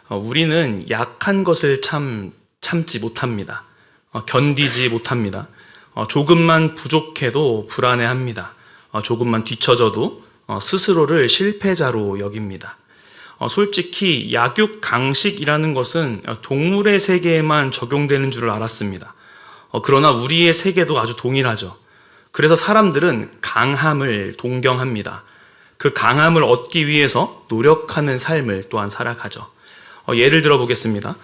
우리는 약한 것을 참지 못합니다. 견디지 못합니다. 조금만 부족해도 불안해합니다. 조금만 뒤처져도 스스로를 실패자로 여깁니다. 솔직히 약육강식이라는 것은 동물의 세계에만 적용되는 줄 알았습니다. 그러나 우리의 세계도 아주 동일하죠. 그래서 사람들은 강함을 동경합니다. 그 강함을 얻기 위해서 노력하는 삶을 또한 살아가죠. 예를 들어 보겠습니다.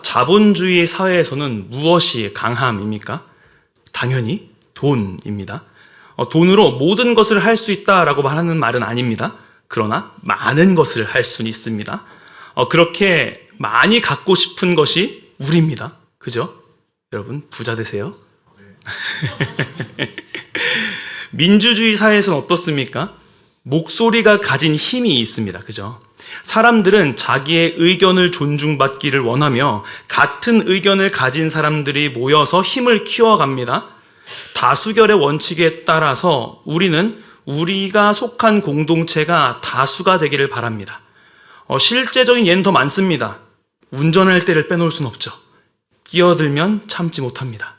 자본주의 사회에서는 무엇이 강함입니까? 당연히 돈입니다. 돈으로 모든 것을 할 수 있다라고 하는 말은 아닙니다. 그러나 많은 것을 할 수는 있습니다. 그렇게 많이 갖고 싶은 것이 우리입니다. 그죠? 여러분 부자 되세요. 민주주의 사회에서는 어떻습니까? 목소리가 가진 힘이 있습니다. 그죠? 사람들은 자기의 의견을 존중받기를 원하며 같은 의견을 가진 사람들이 모여서 힘을 키워갑니다. 다수결의 원칙에 따라서 우리는 우리가 속한 공동체가 다수가 되기를 바랍니다. 실제적인 예는 더 많습니다. 운전할 때를 빼놓을 순 없죠. 끼어들면 참지 못합니다.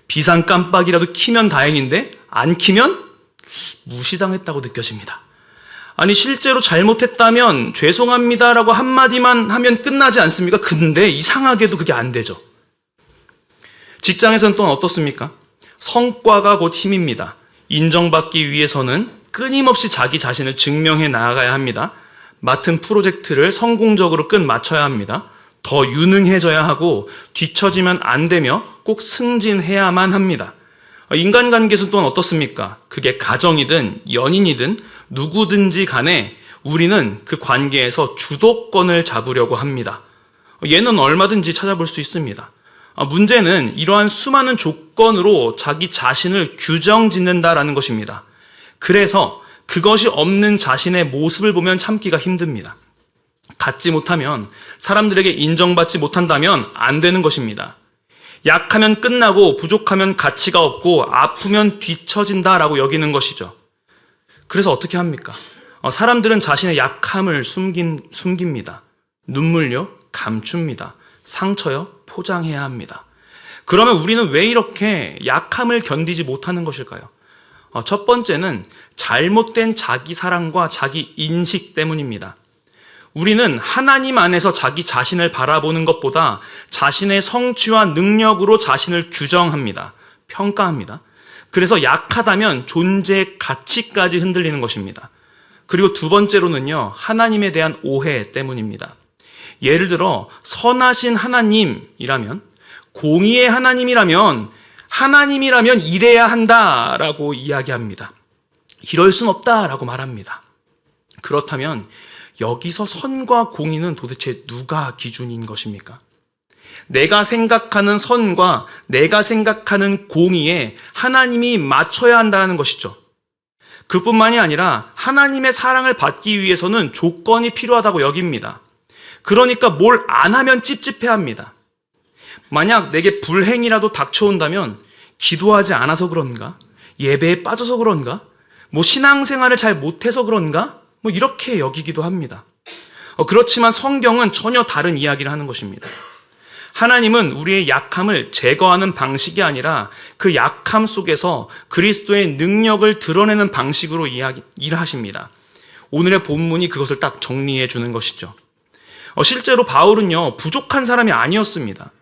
비상 깜빡이라도 키면 다행인데 안 키면 무시당했다고 느껴집니다. 아니 실제로 잘못했다면 죄송합니다라고 한마디만 하면 끝나지 않습니까? 근데 이상하게도 그게 안 되죠. 직장에서는 또한 어떻습니까? 성과가 곧 힘입니다. 인정받기 위해서는 끊임없이 자기 자신을 증명해 나아가야 합니다. 맡은 프로젝트를 성공적으로 끝 마쳐야 합니다. 더 유능해져야 하고 뒤처지면 안 되며 꼭 승진해야만 합니다. 인간관계에서는 또한 어떻습니까? 그게 가정이든 연인이든 누구든지 간에 우리는 그 관계에서 주도권을 잡으려고 합니다. 얘는 얼마든지 찾아볼 수 있습니다. 문제는 이러한 수많은 조건으로 자기 자신을 규정짓는다라는 것입니다. 그래서 그것이 없는 자신의 모습을 보면 참기가 힘듭니다. 갖지 못하면, 사람들에게 인정받지 못한다면 안 되는 것입니다. 약하면 끝나고 부족하면 가치가 없고 아프면 뒤처진다라고 여기는 것이죠. 그래서 어떻게 합니까? 사람들은 자신의 약함을 숨깁니다. 눈물요? 감춥니다. 상처요? 포장해야 합니다. 그러면 우리는 왜 이렇게 약함을 견디지 못하는 것일까요? 첫 번째는 잘못된 자기 사랑과 자기 인식 때문입니다. 우리는 하나님 안에서 자기 자신을 바라보는 것보다 자신의 성취와 능력으로 자신을 규정합니다. 평가합니다. 그래서 약하다면 존재의 가치까지 흔들리는 것입니다. 그리고 두 번째로는요, 하나님에 대한 오해 때문입니다. 예를 들어 선하신 하나님이라면, 공의의 하나님이라면 이래야 한다라고 이야기합니다. 이럴 순 없다라고 말합니다. 그렇다면 여기서 선과 공의는 도대체 누가 기준인 것입니까? 내가 생각하는 선과 내가 생각하는 공의에 하나님이 맞춰야 한다는 것이죠. 그뿐만이 아니라 하나님의 사랑을 받기 위해서는 조건이 필요하다고 여깁니다. 그러니까 뭘 안 하면 찝찝해합니다. 만약 내게 불행이라도 닥쳐온다면 기도하지 않아서 그런가? 예배에 빠져서 그런가? 신앙생활을 잘 못해서 그런가? 이렇게 여기기도 합니다. 그렇지만 성경은 전혀 다른 이야기를 하는 것입니다. 하나님은 우리의 약함을 제거하는 방식이 아니라 그 약함 속에서 그리스도의 능력을 드러내는 방식으로 일하십니다. 오늘의 본문이 그것을 딱 정리해 주는 것이죠. 실제로 바울은요, 부족한 사람이 아니었습니다.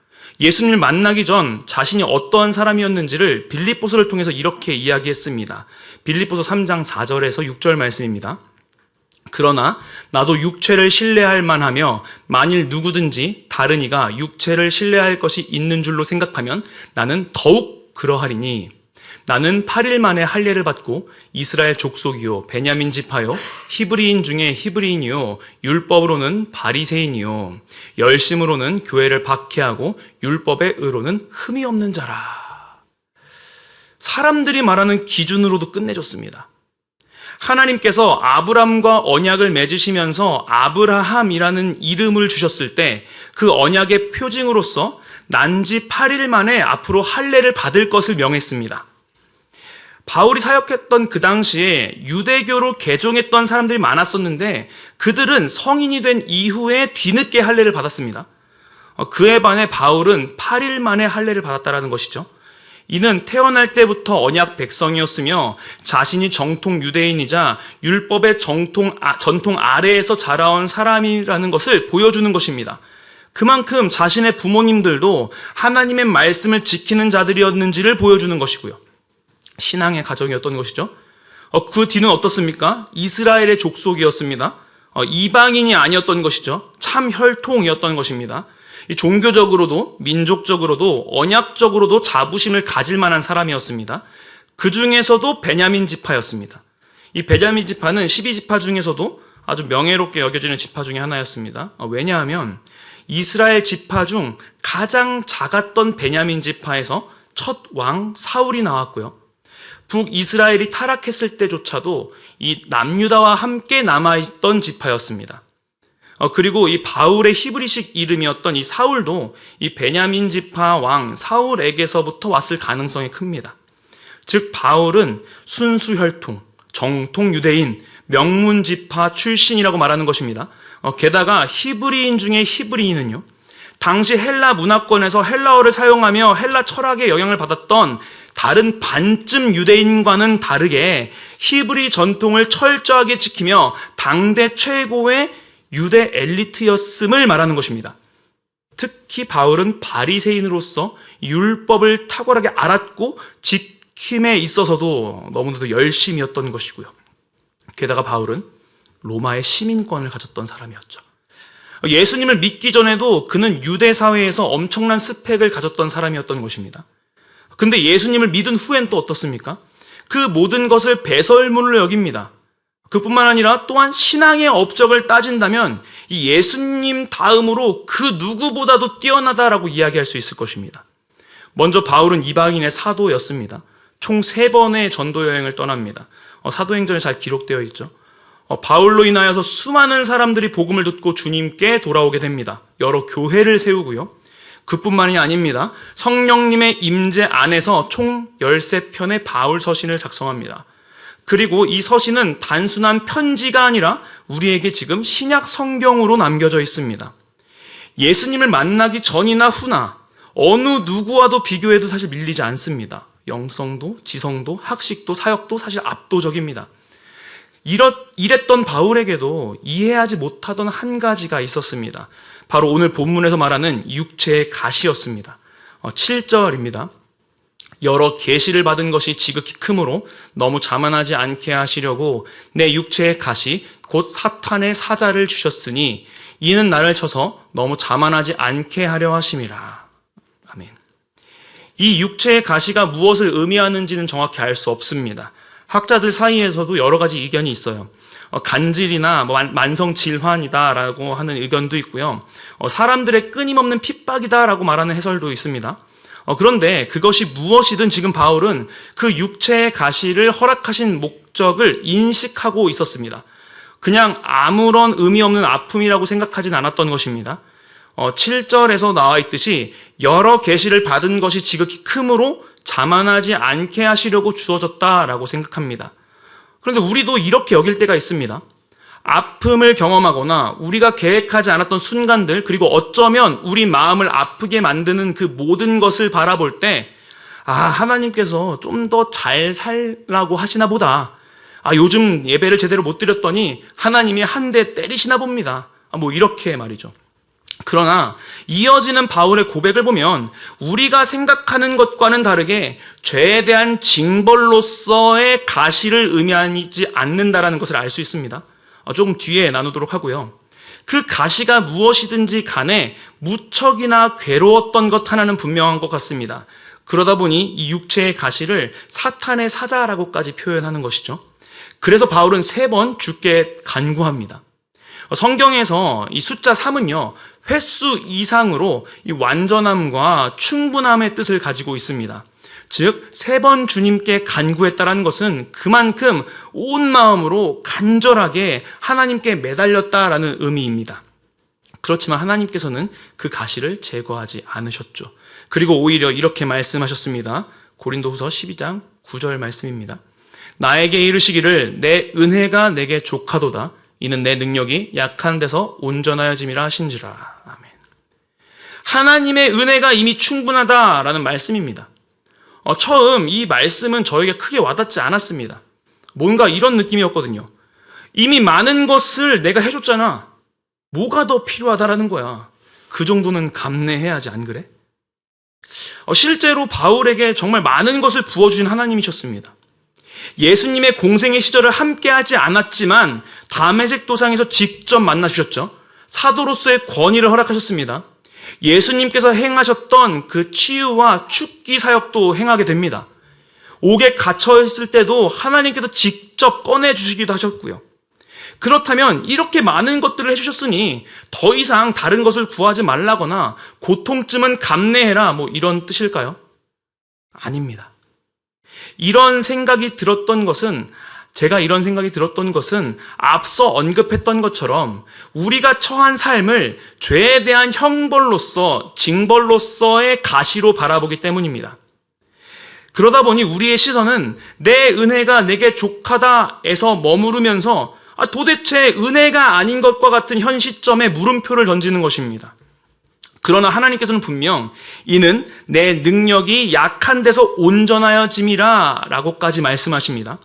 예수님을 만나기 전 자신이 어떠한 사람이었는지를 빌립보서를 통해서 이렇게 이야기했습니다. 빌립보서 3장 4절에서 6절 말씀입니다. 그러나 나도 육체를 신뢰할 만하며 만일 누구든지 다른 이가 육체를 신뢰할 것이 있는 줄로 생각하면 나는 더욱 그러하리니 나는 8일 만에 할례를 받고 이스라엘 족속이요 베냐민 지파요 히브리인 중에 히브리인이요 율법으로는 바리새인이요 열심으로는 교회를 박해하고 율법의 의로는 흠이 없는 자라. 사람들이 말하는 기준으로도 끝내줬습니다. 하나님께서 아브람과 언약을 맺으시면서 아브라함이라는 이름을 주셨을 때 그 언약의 표징으로서 난지 8일 만에 앞으로 할례를 받을 것을 명했습니다. 바울이 사역했던 그 당시에 유대교로 개종했던 사람들이 많았었는데 그들은 성인이 된 이후에 뒤늦게 할례를 받았습니다. 그에 반해 바울은 8일 만에 할례를 받았다는 것이죠. 이는 태어날 때부터 언약 백성이었으며 자신이 정통 유대인이자 율법의 전통 아래에서 자라온 사람이라는 것을 보여주는 것입니다. 그만큼 자신의 부모님들도 하나님의 말씀을 지키는 자들이었는지를 보여주는 것이고요. 신앙의 가정이었던 것이죠. 그 뒤는 어떻습니까? 이스라엘의 족속이었습니다. 이방인이 아니었던 것이죠. 참 혈통이었던 것입니다. 이 종교적으로도 민족적으로도 언약적으로도 자부심을 가질 만한 사람이었습니다. 그 중에서도 베냐민 지파였습니다. 이 베냐민 지파는 12지파 중에서도 아주 명예롭게 여겨지는 지파 중에 하나였습니다. 왜냐하면 이스라엘 지파 중 가장 작았던 베냐민 지파에서 첫 왕 사울이 나왔고요. 북이스라엘이 타락했을 때조차도 이 남유다와 함께 남아있던 지파였습니다. 그리고 이 바울의 히브리식 이름이었던 이 사울도 이 베냐민 지파 왕 사울에게서부터 왔을 가능성이 큽니다. 즉 바울은 순수 혈통, 정통 유대인, 명문 지파 출신이라고 말하는 것입니다. 게다가 히브리인 중에 히브리인은요, 당시 헬라 문화권에서 헬라어를 사용하며 헬라 철학의 영향을 받았던 다른 반쯤 유대인과는 다르게 히브리 전통을 철저하게 지키며 당대 최고의 유대 엘리트였음을 말하는 것입니다. 특히 바울은 바리새인으로서 율법을 탁월하게 알았고 지킴에 있어서도 너무나도 열심이었던 것이고요. 게다가 바울은 로마의 시민권을 가졌던 사람이었죠. 예수님을 믿기 전에도 그는 유대 사회에서 엄청난 스펙을 가졌던 사람이었던 것입니다. 근데 예수님을 믿은 후엔 또 어떻습니까? 그 모든 것을 배설물로 여깁니다. 그뿐만 아니라 또한 신앙의 업적을 따진다면 이 예수님 다음으로 그 누구보다도 뛰어나다라고 이야기할 수 있을 것입니다. 먼저 바울은 이방인의 사도였습니다. 총 3번의 전도 여행을 떠납니다. 사도행전에 잘 기록되어 있죠. 바울로 인하여서 수많은 사람들이 복음을 듣고 주님께 돌아오게 됩니다. 여러 교회를 세우고요. 그뿐만이 아닙니다. 성령님의 임재 안에서 총 13편의 바울 서신을 작성합니다. 그리고 이 서신은 단순한 편지가 아니라 우리에게 지금 신약 성경으로 남겨져 있습니다. 예수님을 만나기 전이나 후나 어느 누구와도 비교해도 사실 밀리지 않습니다. 영성도, 지성도, 학식도, 사역도 사실 압도적입니다. 이랬던 바울에게도 이해하지 못하던 한 가지가 있었습니다. 바로 오늘 본문에서 말하는 육체의 가시였습니다. 7절입니다. 여러 계시를 받은 것이 지극히 크므로 너무 자만하지 않게 하시려고 내 육체의 가시 곧 사탄의 사자를 주셨으니 이는 나를 쳐서 너무 자만하지 않게 하려 하심이라. 아멘. 이 육체의 가시가 무엇을 의미하는지는 정확히 알 수 없습니다. 학자들 사이에서도 여러 가지 의견이 있어요. 간질이나 만성 질환이다라고 하는 의견도 있고요. 사람들의 끊임없는 핍박이다라고 말하는 해설도 있습니다. 그런데 그것이 무엇이든 지금 바울은 그 육체의 가시를 허락하신 목적을 인식하고 있었습니다. 그냥 아무런 의미 없는 아픔이라고 생각하진 않았던 것입니다. 7절에서 나와 있듯이 여러 계시를 받은 것이 지극히 크므로 자만하지 않게 하시려고 주어졌다라고 생각합니다. 그런데 우리도 이렇게 여길 때가 있습니다. 아픔을 경험하거나 우리가 계획하지 않았던 순간들, 그리고 어쩌면 우리 마음을 아프게 만드는 그 모든 것을 바라볼 때, 하나님께서 좀 더 잘 살라고 하시나 보다. 요즘 예배를 제대로 못 드렸더니 하나님이 한 대 때리시나 봅니다. 이렇게 말이죠. 그러나 이어지는 바울의 고백을 보면 우리가 생각하는 것과는 다르게 죄에 대한 징벌로서의 가시를 의미하지 않는다라는 것을 알 수 있습니다. 조금 뒤에 나누도록 하고요. 그 가시가 무엇이든지 간에 무척이나 괴로웠던 것 하나는 분명한 것 같습니다. 그러다 보니 이 육체의 가시를 사탄의 사자라고까지 표현하는 것이죠. 그래서 바울은 3번 주께 간구합니다. 성경에서 이 숫자 3은요, 횟수 이상으로 이 완전함과 충분함의 뜻을 가지고 있습니다. 즉 3번 주님께 간구했다라는 것은 그만큼 온 마음으로 간절하게 하나님께 매달렸다라는 의미입니다. 그렇지만 하나님께서는 그 가시를 제거하지 않으셨죠. 그리고 오히려 이렇게 말씀하셨습니다. 고린도후서 12장 9절 말씀입니다. 나에게 이르시기를 내 은혜가 내게 족하도다. 이는 내 능력이 약한 데서 온전하여짐이라 하신지라. 아멘. 하나님의 은혜가 이미 충분하다라는 말씀입니다. 처음 이 말씀은 저에게 크게 와닿지 않았습니다. 뭔가 이런 느낌이었거든요. 이미 많은 것을 내가 해줬잖아. 뭐가 더 필요하다라는 거야. 그 정도는 감내해야지, 안 그래? 실제로 바울에게 정말 많은 것을 부어주신 하나님이셨습니다. 예수님의 공생의 시절을 함께하지 않았지만 다메섹 도상에서 직접 만나주셨죠. 사도로서의 권위를 허락하셨습니다. 예수님께서 행하셨던 그 치유와 축기 사역도 행하게 됩니다. 옥에 갇혀 있을 때도 하나님께서 직접 꺼내주시기도 하셨고요. 그렇다면 이렇게 많은 것들을 해주셨으니 더 이상 다른 것을 구하지 말라거나 고통쯤은 감내해라, 이런 뜻일까요? 아닙니다. 제가 이런 생각이 들었던 것은 앞서 언급했던 것처럼 우리가 처한 삶을 죄에 대한 형벌로서, 징벌로서의 가시로 바라보기 때문입니다. 그러다 보니 우리의 시선은 내 은혜가 내게 족하다에서 머무르면서 도대체 은혜가 아닌 것과 같은 현 시점에 물음표를 던지는 것입니다. 그러나 하나님께서는 분명 이는 내 능력이 약한 데서 온전하여짐이라 라고까지 말씀하십니다.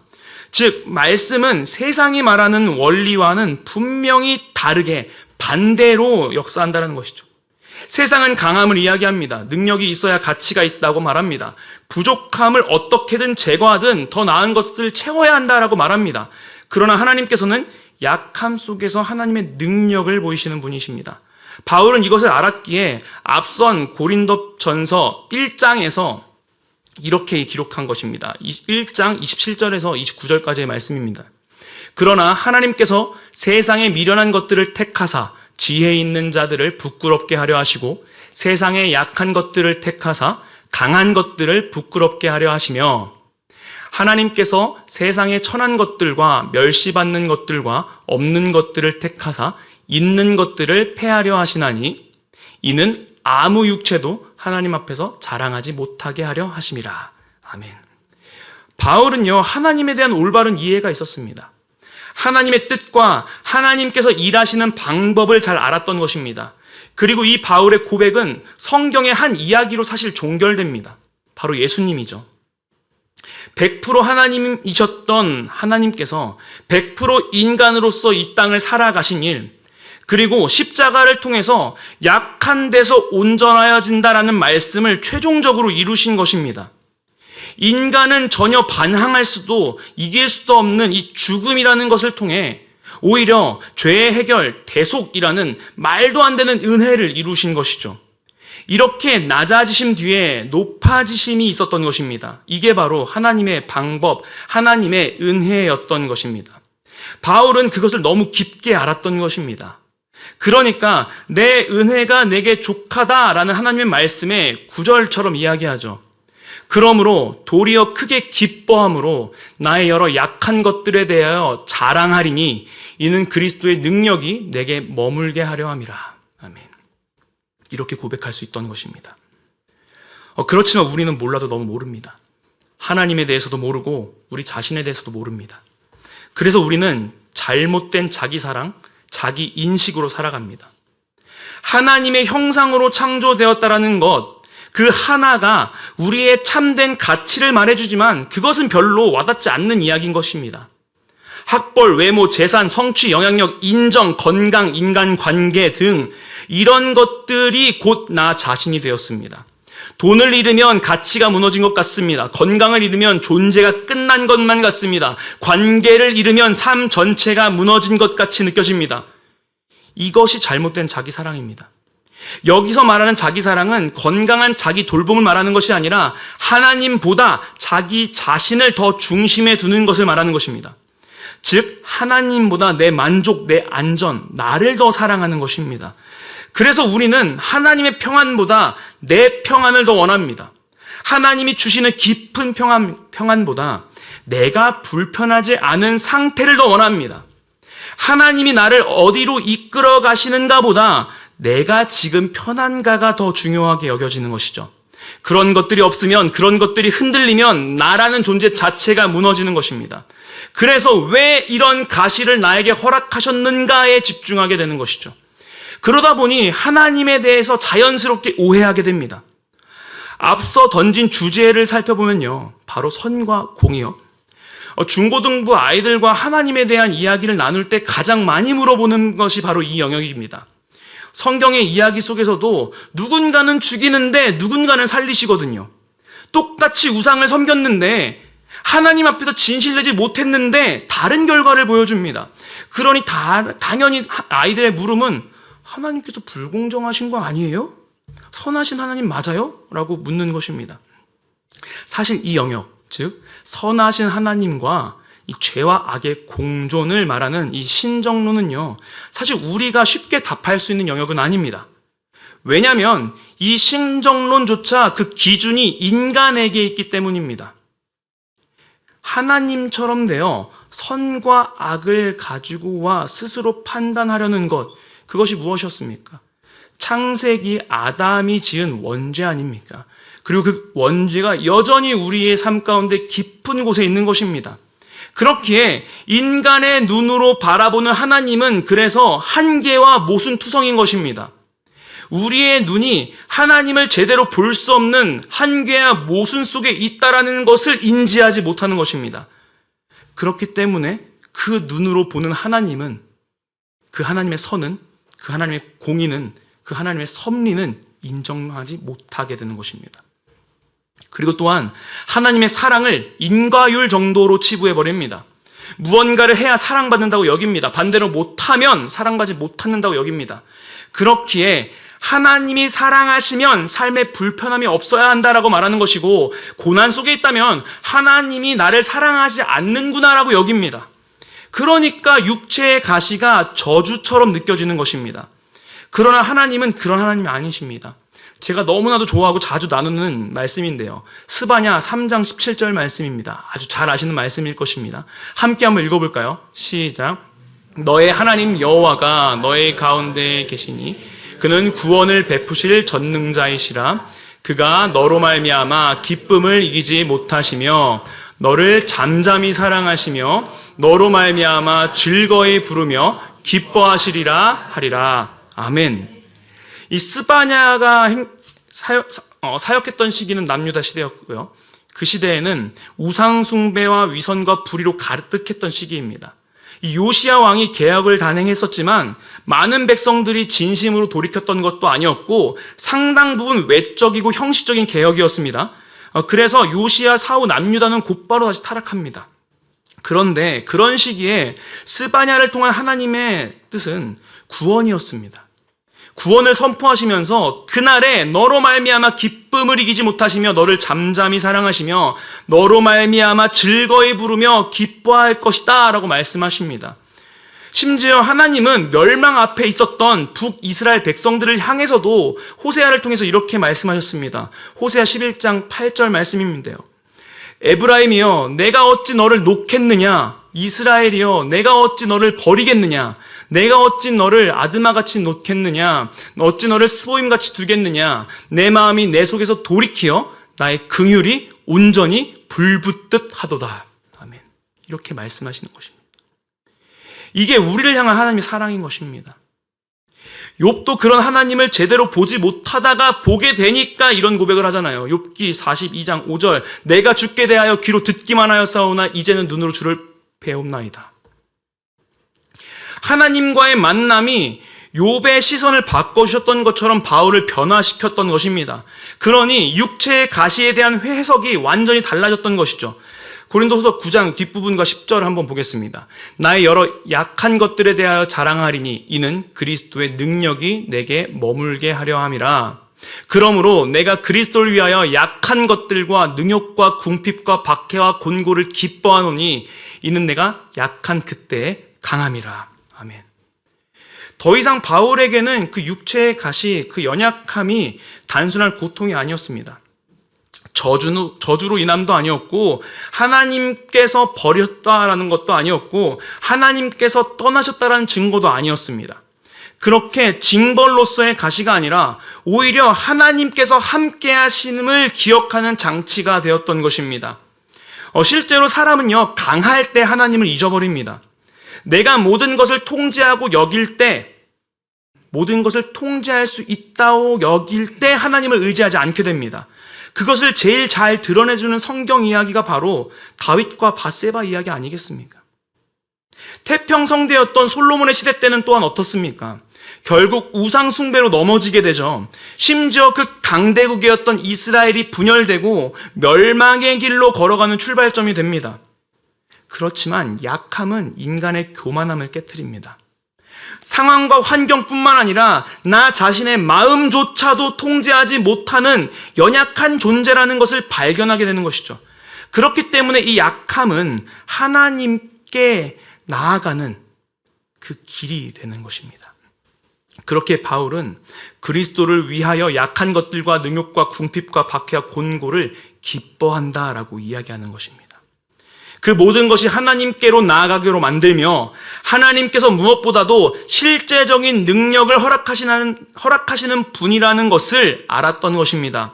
즉 말씀은 세상이 말하는 원리와는 분명히 다르게 반대로 역사한다는 것이죠. 세상은 강함을 이야기합니다. 능력이 있어야 가치가 있다고 말합니다. 부족함을 어떻게든 제거하든 더 나은 것을 채워야 한다라고 말합니다. 그러나 하나님께서는 약함 속에서 하나님의 능력을 보이시는 분이십니다. 바울은 이것을 알았기에 앞선 고린도전서 1장에서 이렇게 기록한 것입니다. 1장 27절에서 29절까지의 말씀입니다. 그러나 하나님께서 세상에 미련한 것들을 택하사 지혜 있는 자들을 부끄럽게 하려 하시고 세상에 약한 것들을 택하사 강한 것들을 부끄럽게 하려 하시며 하나님께서 세상에 천한 것들과 멸시받는 것들과 없는 것들을 택하사 있는 것들을 폐하려 하시나니 이는 아무 육체도 하나님 앞에서 자랑하지 못하게 하려 하심이라. 아멘. 바울은요, 하나님에 대한 올바른 이해가 있었습니다. 하나님의 뜻과 하나님께서 일하시는 방법을 잘 알았던 것입니다. 그리고 이 바울의 고백은 성경의 한 이야기로 사실 종결됩니다. 바로 예수님이죠. 100% 하나님이셨던 하나님께서 100% 인간으로서 이 땅을 살아가신 일, 그리고 십자가를 통해서 약한 데서 온전하여진다라는 말씀을 최종적으로 이루신 것입니다. 인간은 전혀 반항할 수도 이길 수도 없는 이 죽음이라는 것을 통해 오히려 죄의 해결, 대속이라는 말도 안 되는 은혜를 이루신 것이죠. 이렇게 낮아지심 뒤에 높아지심이 있었던 것입니다. 이게 바로 하나님의 방법, 하나님의 은혜였던 것입니다. 바울은 그것을 너무 깊게 알았던 것입니다. 그러니까 내 은혜가 내게 족하다라는 하나님의 말씀에 9절처럼 이야기하죠. 그러므로 도리어 크게 기뻐함으로 나의 여러 약한 것들에 대하여 자랑하리니 이는 그리스도의 능력이 내게 머물게 하려 함이라. 아멘. 이렇게 고백할 수 있던 것입니다. 그렇지만 우리는 몰라도 너무 모릅니다. 하나님에 대해서도 모르고 우리 자신에 대해서도 모릅니다. 그래서 우리는 잘못된 자기 사랑, 자기 인식으로 살아갑니다. 하나님의 형상으로 창조되었다라는 것, 그 하나가 우리의 참된 가치를 말해주지만 그것은 별로 와닿지 않는 이야기인 것입니다. 학벌, 외모, 재산, 성취, 영향력, 인정, 건강, 인간관계 등 이런 것들이 곧 나 자신이 되었습니다. 돈을 잃으면 가치가 무너진 것 같습니다. 건강을 잃으면 존재가 끝난 것만 같습니다. 관계를 잃으면 삶 전체가 무너진 것 같이 느껴집니다. 이것이 잘못된 자기 사랑입니다. 여기서 말하는 자기 사랑은 건강한 자기 돌봄을 말하는 것이 아니라 하나님보다 자기 자신을 더 중심에 두는 것을 말하는 것입니다. 즉 하나님보다 내 만족, 내 안전, 나를 더 사랑하는 것입니다. 그래서 우리는 하나님의 평안보다 내 평안을 더 원합니다. 하나님이 주시는 깊은 평안보다 내가 불편하지 않은 상태를 더 원합니다. 하나님이 나를 어디로 이끌어 가시는가 보다 내가 지금 편한가가 더 중요하게 여겨지는 것이죠. 그런 것들이 없으면, 그런 것들이 흔들리면 나라는 존재 자체가 무너지는 것입니다. 그래서 왜 이런 가시를 나에게 허락하셨는가에 집중하게 되는 것이죠. 그러다 보니 하나님에 대해서 자연스럽게 오해하게 됩니다. 앞서 던진 주제를 살펴보면요, 바로 선과 공이요. 중고등부 아이들과 하나님에 대한 이야기를 나눌 때 가장 많이 물어보는 것이 바로 이 영역입니다. 성경의 이야기 속에서도 누군가는 죽이는데 누군가는 살리시거든요. 똑같이 우상을 섬겼는데 하나님 앞에서 진실되지 못했는데 다른 결과를 보여줍니다. 그러니 당연히 아이들의 물음은 하나님께서 불공정하신 거 아니에요? 선하신 하나님 맞아요? 라고 묻는 것입니다. 사실 이 영역, 즉 선하신 하나님과 이 죄와 악의 공존을 말하는 이 신정론은요, 사실 우리가 쉽게 답할 수 있는 영역은 아닙니다. 왜냐하면 이 신정론조차 그 기준이 인간에게 있기 때문입니다. 하나님처럼 되어 선과 악을 가지고 와 스스로 판단하려는 것, 그것이 무엇이었습니까? 창세기 아담이 지은 원죄 아닙니까? 그리고 그 원죄가 여전히 우리의 삶 가운데 깊은 곳에 있는 것입니다. 그렇기에 인간의 눈으로 바라보는 하나님은 그래서 한계와 모순투성인 것입니다. 우리의 눈이 하나님을 제대로 볼 수 없는 한계와 모순 속에 있다라는 것을 인지하지 못하는 것입니다. 그렇기 때문에 그 눈으로 보는 하나님은, 그 하나님의 선은, 그 하나님의 공의는, 그 하나님의 섭리는 인정하지 못하게 되는 것입니다. 그리고 또한 하나님의 사랑을 인과율 정도로 치부해버립니다. 무언가를 해야 사랑받는다고 여깁니다. 반대로 못하면 사랑받지 못한다고 여깁니다. 그렇기에 하나님이 사랑하시면 삶에 불편함이 없어야 한다라고 말하는 것이고, 고난 속에 있다면 하나님이 나를 사랑하지 않는구나라고 여깁니다. 그러니까 육체의 가시가 저주처럼 느껴지는 것입니다. 그러나 하나님은 그런 하나님이 아니십니다. 제가 너무나도 좋아하고 자주 나누는 말씀인데요, 스바냐 3장 17절 말씀입니다. 아주 잘 아시는 말씀일 것입니다. 함께 한번 읽어볼까요? 시작. 너의 하나님 여호와가 너의 가운데 계시니 그는 구원을 베푸실 전능자이시라. 그가 너로 말미암아 기쁨을 이기지 못하시며 너를 잠잠히 사랑하시며 너로 말미암아 즐거이 부르며 기뻐하시리라 하리라. 아멘. 이 스바냐가 사역했던 시기는 남유다 시대였고요. 그 시대에는 우상 숭배와 위선과 불의로 가득했던 시기입니다. 이 요시야 왕이 개혁을 단행했었지만 많은 백성들이 진심으로 돌이켰던 것도 아니었고 상당 부분 외적이고 형식적인 개혁이었습니다. 그래서 요시야 사후 남유다는 곧바로 다시 타락합니다. 그런데 그런 시기에 스바냐를 통한 하나님의 뜻은 구원이었습니다. 구원을 선포하시면서 그날에 너로 말미암아 기쁨을 이기지 못하시며 너를 잠잠히 사랑하시며 너로 말미암아 즐거이 부르며 기뻐할 것이다 라고 말씀하십니다. 심지어 하나님은 멸망 앞에 있었던 북이스라엘 백성들을 향해서도 호세아를 통해서 이렇게 말씀하셨습니다. 호세아 11장 8절 말씀인데요, 에브라임이여 내가 어찌 너를 놓겠느냐, 이스라엘이여 내가 어찌 너를 버리겠느냐, 내가 어찌 너를 아드마같이 놓겠느냐, 어찌 너를 스보임같이 두겠느냐, 내 마음이 내 속에서 돌이키어 나의 긍휼이 온전히 불붙듯 하도다. 아멘. 이렇게 말씀하시는 것입니다. 이게 우리를 향한 하나님의 사랑인 것입니다. 욥도 그런 하나님을 제대로 보지 못하다가 보게 되니까 이런 고백을 하잖아요. 욥기 42장 5절 내가 주께 대하여 귀로 듣기만 하였사오나 이제는 눈으로 주를 배옵나이다. 하나님과의 만남이 욥의 시선을 바꿔주셨던 것처럼 바울을 변화시켰던 것입니다. 그러니 육체의 가시에 대한 해석이 완전히 달라졌던 것이죠. 고린도후서 9장 뒷부분과 10절을 한번 보겠습니다. 나의 여러 약한 것들에 대하여 자랑하리니 이는 그리스도의 능력이 내게 머물게 하려 함이라. 그러므로 내가 그리스도를 위하여 약한 것들과 능욕과 궁핍과 박해와 곤고를 기뻐하노니 이는 내가 약한 그때의 강함이라. 아멘. 더 이상 바울에게는 그 육체의 가시, 그 연약함이 단순한 고통이 아니었습니다. 저주로 인함도 아니었고 하나님께서 버렸다라는 것도 아니었고 하나님께서 떠나셨다라는 증거도 아니었습니다. 그렇게 징벌로서의 가시가 아니라 오히려 하나님께서 함께 하심을 기억하는 장치가 되었던 것입니다. 실제로 사람은요, 강할 때 하나님을 잊어버립니다. 내가 모든 것을 통제하고 여길 때, 모든 것을 통제할 수 있다고 여길 때 하나님을 의지하지 않게 됩니다. 그것을 제일 잘 드러내주는 성경 이야기가 바로 다윗과 밧세바 이야기 아니겠습니까? 태평성대였던 솔로몬의 시대 때는 또한 어떻습니까? 결국 우상 숭배로 넘어지게 되죠. 심지어 그 강대국이었던 이스라엘이 분열되고 멸망의 길로 걸어가는 출발점이 됩니다. 그렇지만 약함은 인간의 교만함을 깨트립니다. 상황과 환경뿐만 아니라 나 자신의 마음조차도 통제하지 못하는 연약한 존재라는 것을 발견하게 되는 것이죠. 그렇기 때문에 이 약함은 하나님께 나아가는 그 길이 되는 것입니다. 그렇게 바울은 그리스도를 위하여 약한 것들과 능욕과 궁핍과 박해와 곤고를 기뻐한다라고 이야기하는 것입니다. 그 모든 것이 하나님께로 나아가기로 만들며 하나님께서 무엇보다도 실제적인 능력을 허락하시는 분이라는 것을 알았던 것입니다.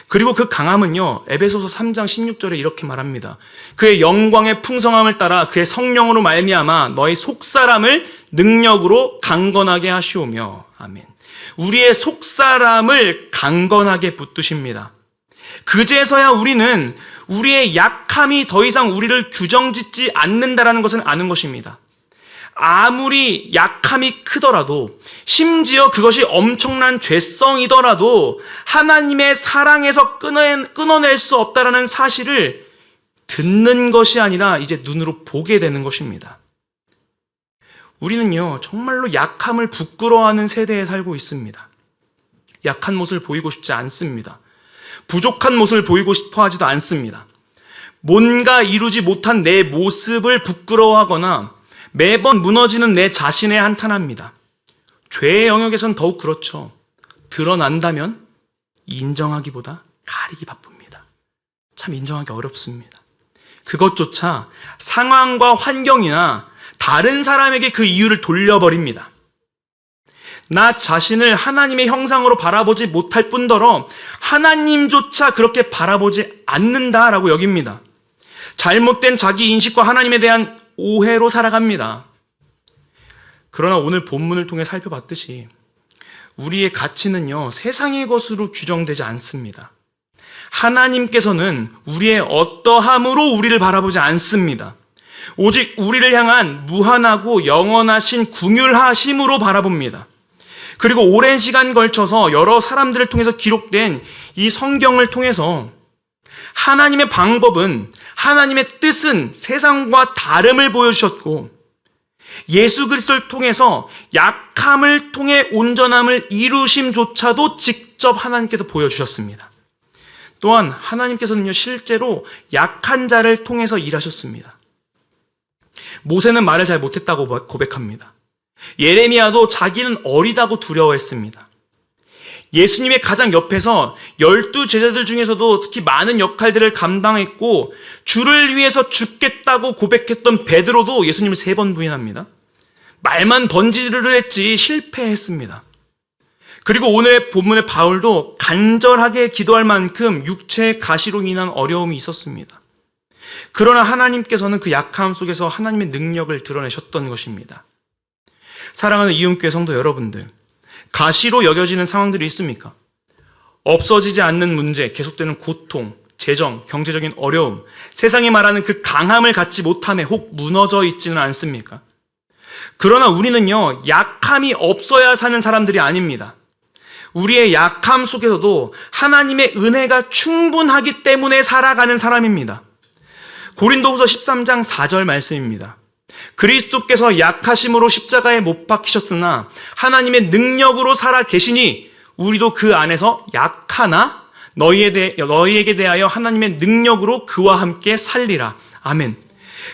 그리고 그 강함은요, 에베소서 3장 16절에 이렇게 말합니다. 그의 영광의 풍성함을 따라 그의 성령으로 말미암아 너희 속사람을 능력으로 강건하게 하시오며. 아멘. 우리의 속사람을 강건하게 붙드십니다. 그제서야 우리는 우리의 약함이 더 이상 우리를 규정짓지 않는다라는 것을 아는 것입니다. 아무리 약함이 크더라도, 심지어 그것이 엄청난 죄성이더라도 하나님의 사랑에서 끊어낼 수 없다라는 사실을 듣는 것이 아니라 이제 눈으로 보게 되는 것입니다. 우리는요, 정말로 약함을 부끄러워하는 세대에 살고 있습니다. 약한 모습을 보이고 싶지 않습니다. 부족한 모습을 보이고 싶어 하지도 않습니다. 뭔가 이루지 못한 내 모습을 부끄러워하거나 매번 무너지는 내 자신에 한탄합니다. 죄의 영역에선 더욱 그렇죠. 드러난다면 인정하기보다 가리기 바쁩니다. 참 인정하기 어렵습니다. 그것조차 상황과 환경이나 다른 사람에게 그 이유를 돌려버립니다. 나 자신을 하나님의 형상으로 바라보지 못할 뿐더러 하나님조차 그렇게 바라보지 않는다라고 여깁니다. 잘못된 자기 인식과 하나님에 대한 오해로 살아갑니다. 그러나 오늘 본문을 통해 살펴봤듯이 우리의 가치는요, 세상의 것으로 규정되지 않습니다. 하나님께서는 우리의 어떠함으로 우리를 바라보지 않습니다. 오직 우리를 향한 무한하고 영원하신 긍휼하심으로 바라봅니다. 그리고 오랜 시간 걸쳐서 여러 사람들을 통해서 기록된 이 성경을 통해서 하나님의 방법은, 하나님의 뜻은 세상과 다름을 보여주셨고, 예수 그리스도를 통해서 약함을 통해 온전함을 이루심조차도 직접 하나님께서 보여주셨습니다. 또한 하나님께서는요, 실제로 약한 자를 통해서 일하셨습니다. 모세는 말을 잘 못했다고 고백합니다. 예레미야도 자기는 어리다고 두려워했습니다. 예수님의 가장 옆에서 12 제자들 중에서도 특히 많은 역할들을 감당했고 주를 위해서 죽겠다고 고백했던 베드로도 예수님을 3번 부인합니다. 말만 번지르르 했지 실패했습니다. 그리고 오늘의 본문의 바울도 간절하게 기도할 만큼 육체의 가시로 인한 어려움이 있었습니다. 그러나 하나님께서는 그 약함 속에서 하나님의 능력을 드러내셨던 것입니다. 사랑하는 이음교회 성도 여러분들, 가시로 여겨지는 상황들이 있습니까? 없어지지 않는 문제, 계속되는 고통, 재정, 경제적인 어려움, 세상이 말하는 그 강함을 갖지 못함에 혹 무너져 있지는 않습니까? 그러나 우리는요, 약함이 없어야 사는 사람들이 아닙니다. 우리의 약함 속에서도 하나님의 은혜가 충분하기 때문에 살아가는 사람입니다. 고린도후서 13장 4절 말씀입니다. 그리스도께서 약하심으로 십자가에 못 박히셨으나 하나님의 능력으로 살아 계시니 우리도 그 안에서 약하나 너희에게 대하여 하나님의 능력으로 그와 함께 살리라. 아멘.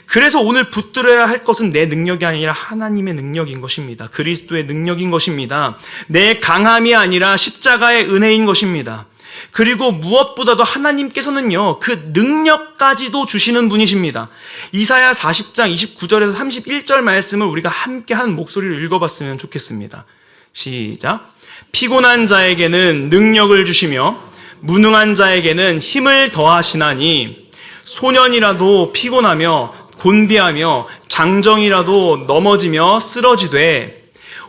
그래서 오늘 붙들어야 할 것은 내 능력이 아니라 하나님의 능력인 것입니다. 그리스도의 능력인 것입니다. 내 강함이 아니라 십자가의 은혜인 것입니다. 그리고 무엇보다도 하나님께서는요, 그 능력까지도 주시는 분이십니다. 이사야 40장 29절에서 31절 말씀을 우리가 함께 한 목소리로 읽어봤으면 좋겠습니다. 시작. 피곤한 자에게는 능력을 주시며 무능한 자에게는 힘을 더하시나니 소년이라도 피곤하며 곤비하며 장정이라도 넘어지며 쓰러지되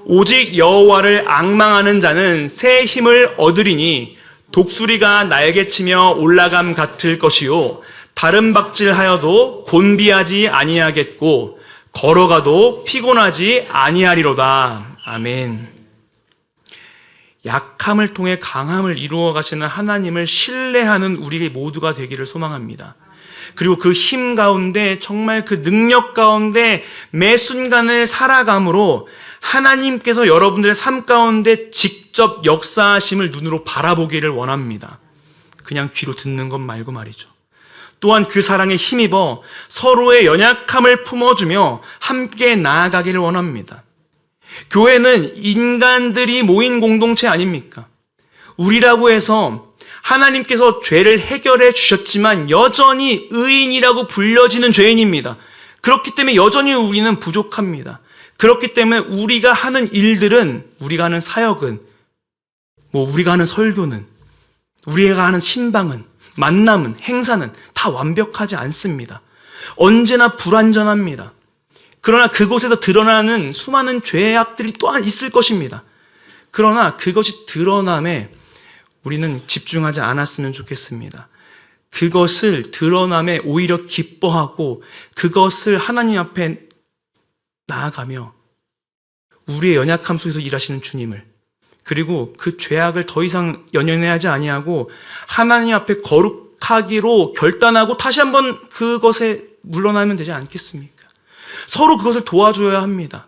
오직 여호와를 앙망하는 자는 새 힘을 얻으리니 독수리가 날개치며 올라감 같을 것이요 다른 박질하여도 곤비하지 아니하겠고 걸어가도 피곤하지 아니하리로다. 아멘. 약함을 통해 강함을 이루어 가시는 하나님을 신뢰하는 우리 모두가 되기를 소망합니다. 그리고 그 힘 가운데, 정말 그 능력 가운데 매 순간을 살아감으로 하나님께서 여러분들의 삶 가운데 직접 역사하심을 눈으로 바라보기를 원합니다. 그냥 귀로 듣는 것 말고 말이죠. 또한 그 사랑에 힘입어 서로의 연약함을 품어주며 함께 나아가기를 원합니다. 교회는 인간들이 모인 공동체 아닙니까? 우리라고 해서 하나님께서 죄를 해결해 주셨지만 여전히 의인이라고 불려지는 죄인입니다. 그렇기 때문에 여전히 우리는 부족합니다. 그렇기 때문에 우리가 하는 일들은, 우리가 하는 사역은, 우리가 하는 설교는, 우리가 하는 신방은, 만남은, 행사는 다 완벽하지 않습니다. 언제나 불완전합니다. 그러나 그곳에서 드러나는 수많은 죄악들이 또한 있을 것입니다. 그러나 그것이 드러남에 우리는 집중하지 않았으면 좋겠습니다. 그것을 드러남에 오히려 기뻐하고 그것을 하나님 앞에 나아가며 우리의 연약함 속에서 일하시는 주님을, 그리고 그 죄악을 더 이상 연연해하지 아니하고 하나님 앞에 거룩하기로 결단하고 다시 한번 그것에 물러나면 되지 않겠습니까? 서로 그것을 도와줘야 합니다.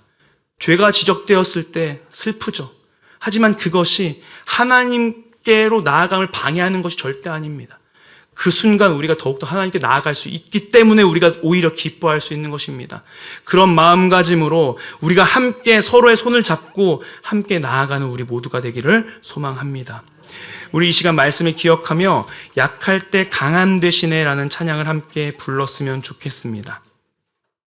죄가 지적되었을 때 슬프죠. 하지만 그것이 하나님께로 나아감을 방해하는 것이 절대 아닙니다. 그 순간 우리가 더욱더 하나님께 나아갈 수 있기 때문에 우리가 오히려 기뻐할 수 있는 것입니다. 그런 마음가짐으로 우리가 함께 서로의 손을 잡고 함께 나아가는 우리 모두가 되기를 소망합니다. 우리 이 시간 말씀을 기억하며 약할 때 강함 되시네 라는 찬양을 함께 불렀으면 좋겠습니다.